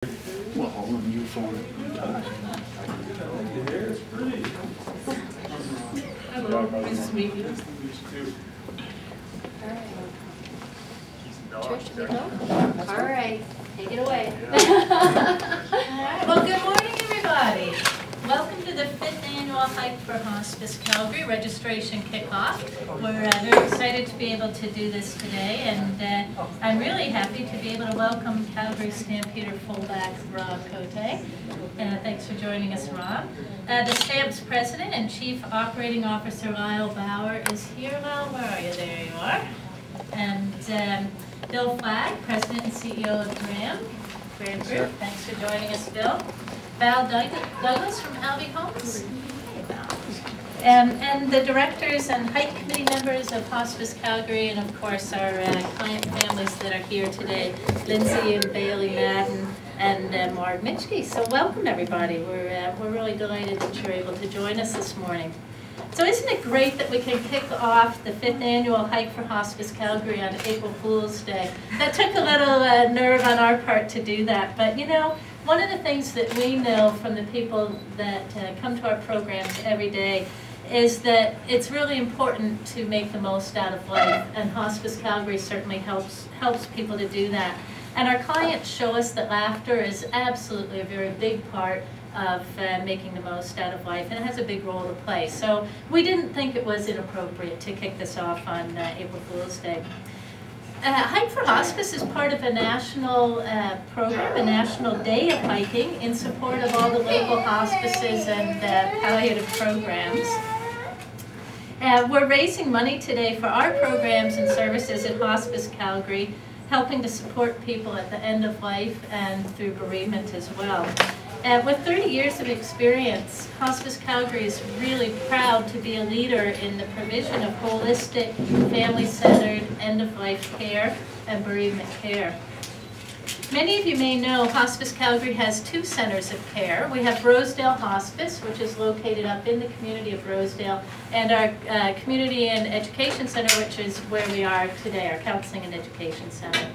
Well, on your phone. Hello, nice to meet you. Trish, should we go? All right, take it away. Well, good morning, everybody. Welcome to the 5th annual Hike for Hospice Calgary registration kickoff. We're very excited to be able to do this today, and I'm really happy to be able to welcome Calgary Stampeder fullback Rob Cote. Thanks for joining us, Rob. The Stamps President and Chief Operating Officer Lyle Bauer is here. Lyle, where are you? There you are. And Bill Flagg, President and CEO of Graham Group. Thanks for joining us, Bill. Val Douglas from Albee Homes. And the directors and hike committee members of Hospice Calgary, and of course our client families that are here today, Lindsay and Bailey Madden and Mark Mitchke. So welcome everybody. We're really delighted that you're able to join us this morning. So isn't it great that we can kick off the 5th annual Hike for Hospice Calgary on April Fool's Day? That took a little nerve on our part to do that, but you know, one of the things that we know from the people that come to our programs every day is that it's really important to make the most out of life, and Hospice Calgary certainly helps people to do that. And our clients show us that laughter is absolutely a very big part of making the most out of life, and it has a big role to play. So we didn't think it was inappropriate to kick this off on April Fool's Day. Hike for Hospice is part of a national program, a national day of hiking in support of all the local hospices and palliative programs. We're raising money today for our programs and services at Hospice Calgary, helping to support people at the end of life and through bereavement as well. With 30 years of experience, Hospice Calgary is really proud to be a leader in the provision of holistic, family-centered, end-of-life care and bereavement care. Many of you may know Hospice Calgary has 2 centers of care. We have Rosedale Hospice, which is located up in the community of Rosedale, and our Community and Education Center, which is where we are today, our Counseling and Education Center.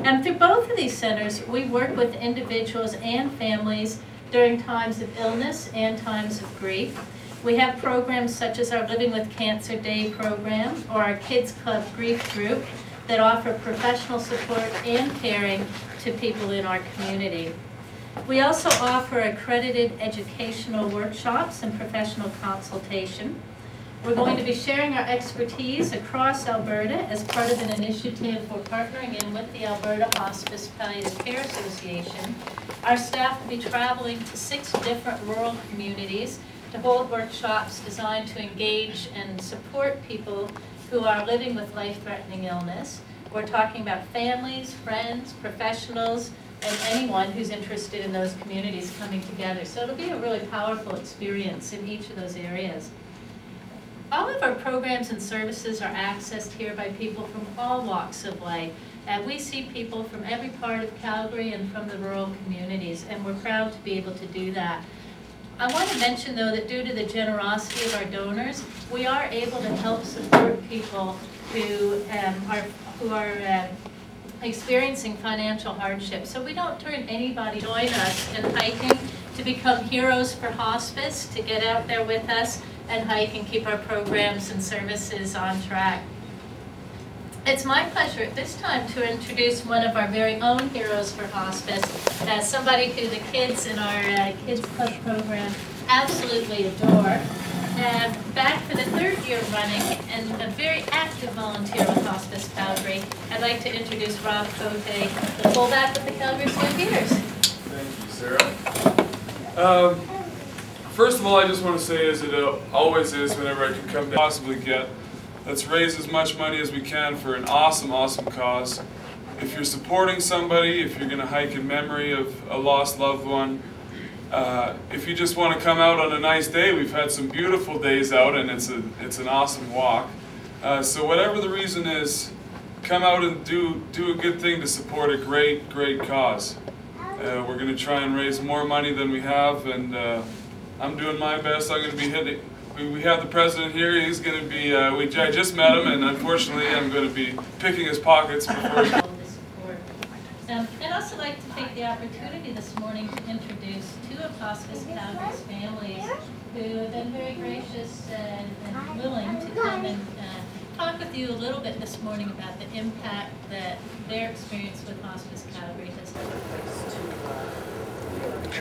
And through both of these centers, we work with individuals and families during times of illness and times of grief. We have programs such as our Living with Cancer Day program or our Kids Club Grief Group that offer professional support and caring to people in our community. We also offer accredited educational workshops and professional consultation. We're going to be sharing our expertise across Alberta as part of an initiative we're partnering in with the Alberta Hospice Palliative Care Association. Our staff will be traveling to 6 different rural communities to hold workshops designed to engage and support people who are living with life-threatening illness. We're talking about families, friends, professionals, and anyone who's interested in those communities coming together. So it'll be a really powerful experience in each of those areas. All of our programs and services are accessed here by people from all walks of life. We see people from every part of Calgary and from the rural communities, and we're proud to be able to do that. I want to mention, though, that due to the generosity of our donors, we are able to help support people who are experiencing financial hardship. So we don't turn anybody to join us in hiking, to become heroes for hospice, to get out there with us and hike and keep our programs and services on track. It's my pleasure at this time to introduce one of our very own heroes for hospice, somebody who the kids in our Kids Club program absolutely adore. Back for the 3rd year running and a very active volunteer with Hospice Calgary, I'd like to introduce Rob Cote, the fullback with the Calgary Stampeders. Thank you, Sarah. First of all, I just want to say, as it always is whenever I can come down, possibly get, let's raise as much money as we can for an awesome, awesome cause. If you're supporting somebody, if you're going to hike in memory of a lost loved one, if you just want to come out on a nice day, we've had some beautiful days out and it's an awesome walk. So whatever the reason is, come out and do a good thing to support a great, great cause. We're going to try and raise more money than we have, and I'm doing my best. I'm going to be hitting. We have the president here. He's going to be. I just met him, and unfortunately, I'm going to be picking his pockets before. I'd also like to take the opportunity this morning to introduce two of Hospice Calgary's families who have been very gracious and willing to come and talk with you a little bit this morning about the impact that their experience with Hospice Calgary has had.